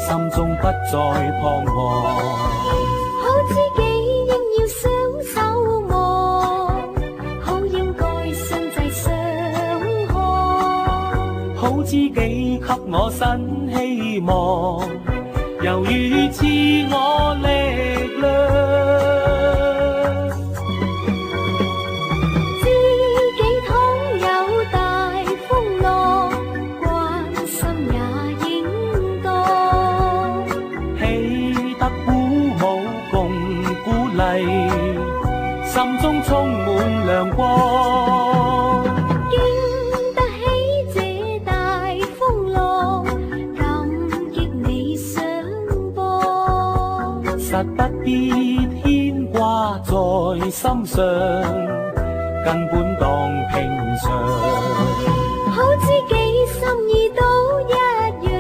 心中不再彷徨。好知己應要雙手望，好應該相濟相看。好知己給我新希望，猶如賜我力量。知己倘有大風浪，關心也應當。喜得鼓舞共鼓勵，心中充滿亮光。經得起這大風浪，感激你相幫。實不必牽掛在心上，根本當平常。好知己心意都一樣，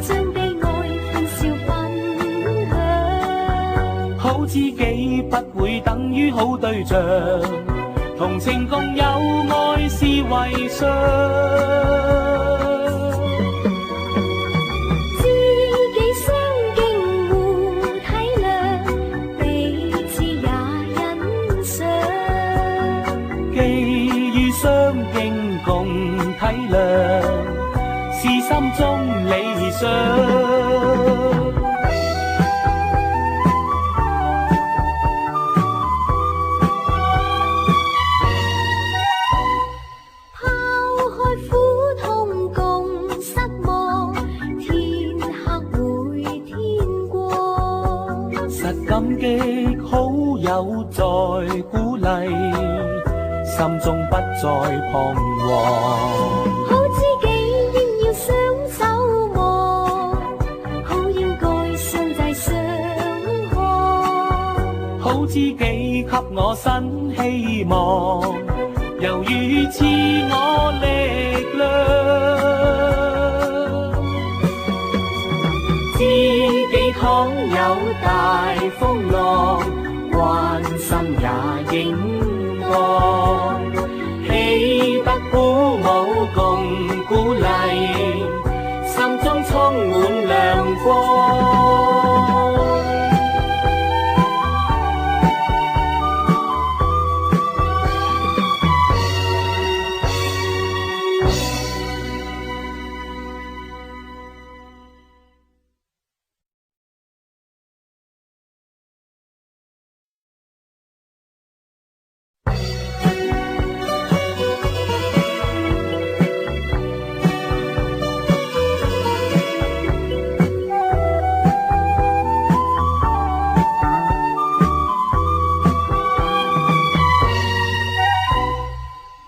將悲哀歡笑分享。好知己不會等於好對象，同情共有愛是為上。知己相敬互體諒，彼此也欣賞。寄予相敬共體諒，是心中理想。拋開苦痛共失望，天黑會天光。實感激好友在鼓勵，心中不再彷徨。好知己應要雙手望，好應該相濟相看。好知己給我新希望，猶如賜我力量。知己倘有大風浪，關心也應當。喜得鼓舞共鼓勵，心中充滿亮光。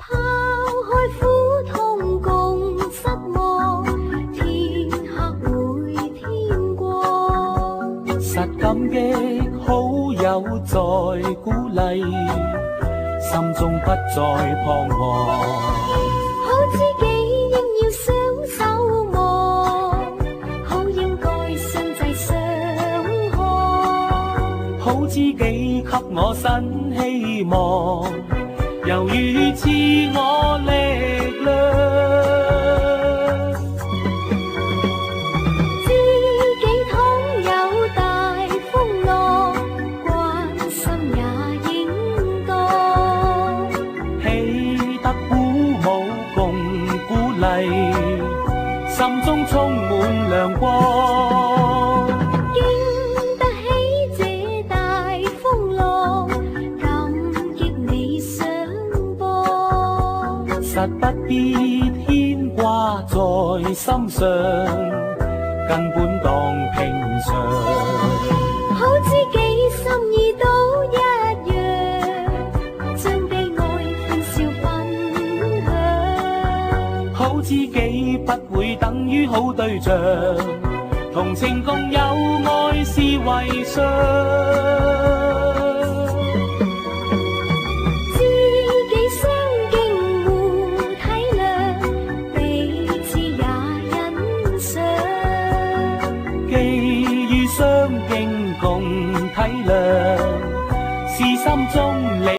拋開苦痛共失望，天黑會天光。實感激好友在鼓勵，心中不再彷徨。好知己應要雙手望，好應該相濟相看。好知己給我新希望，猶如賜我力量。知己倘有大風浪，關心也應當。喜得鼓舞共鼓勵，心中充滿亮光。經得起這大風浪，感激你相幫。實不必牽掛在心上，根本當平常。好知己心意都一樣，將悲哀歡笑分享。好知己不會等於好對象，同情共有愛是為上。知己相敬互體諒，彼此也欣賞。寄予相敬共體諒，是心中理